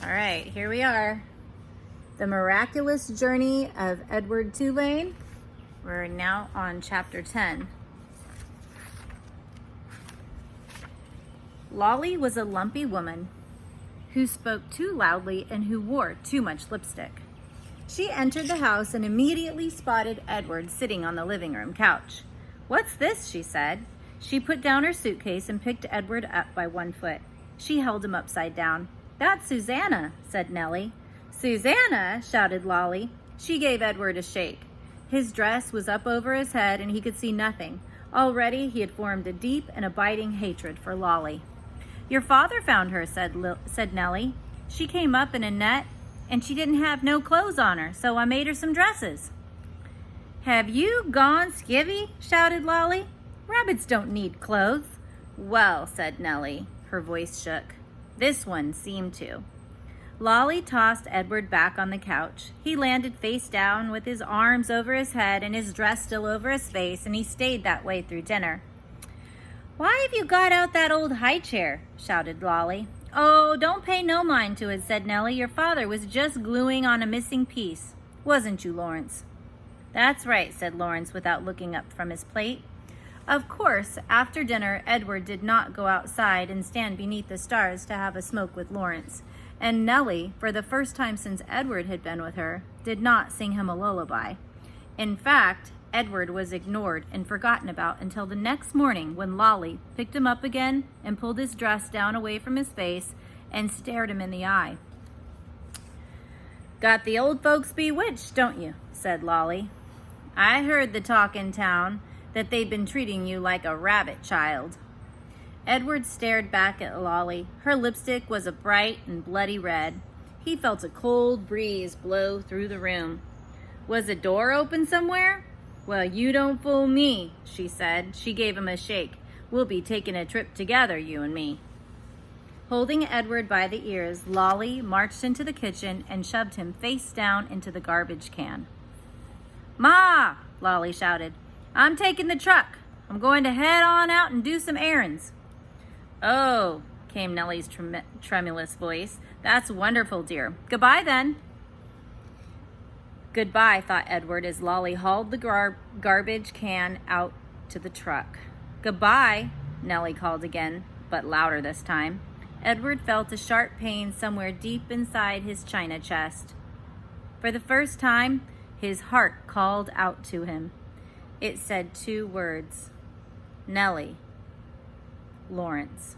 All right, here we are. The Miraculous Journey of Edward Tulane. We're now on chapter 10. Lolly was a lumpy woman who spoke too loudly and who wore too much lipstick. She entered the house and immediately spotted Edward sitting on the living room couch. "What's this?" she said. She put down her suitcase and picked Edward up by one foot. She held him upside down. "That's Susanna," said Nellie. "Susanna!" shouted Lolly. She gave Edward a shake. His dress was up over his head and he could see nothing. Already he had formed a deep and abiding hatred for Lolly. "Your father found her," said Nellie. "She came up in a net and she didn't have no clothes on her, so I made her some dresses." "Have you gone skivvy?" shouted Lolly. "Rabbits don't need clothes." "Well," said Nellie. Her voice shook. This one seemed to. Lolly tossed Edward back on the couch. He landed face down with his arms over his head and his dress still over his face, and he stayed that way through dinner. "Why have you got out that old high chair?" shouted Lolly. "Oh, don't pay no mind to it," said Nellie. "Your father was just gluing on a missing piece. Wasn't you, Lawrence?" "That's right," said Lawrence without looking up from his plate. Of course, after dinner, Edward did not go outside and stand beneath the stars to have a smoke with Lawrence. And Nellie, for the first time since Edward had been with her, did not sing him a lullaby. In fact, Edward was ignored and forgotten about until the next morning when Lolly picked him up again and pulled his dress down away from his face and stared him in the eye. "Got the old folks bewitched, don't you?" said Lolly. "I heard the talk in town that they'd been treating you like a rabbit child." Edward stared back at Lolly. Her lipstick was a bright and bloody red. He felt a cold breeze blow through the room. "Was a door open somewhere?" "Well, you don't fool me," she said. She gave him a shake. "We'll be taking a trip together, you and me." Holding Edward by the ears, Lolly marched into the kitchen and shoved him face down into the garbage can. "Ma!" Lolly shouted. "I'm taking the truck. I'm going to head on out and do some errands." "Oh," came Nellie's tremulous voice. "That's wonderful, dear. Goodbye, then." Goodbye, thought Edward as Lolly hauled the garbage can out to the truck. "Goodbye," Nellie called again, but louder this time. Edward felt a sharp pain somewhere deep inside his china chest. For the first time, his heart called out to him. It said two words: Nellie, Lawrence.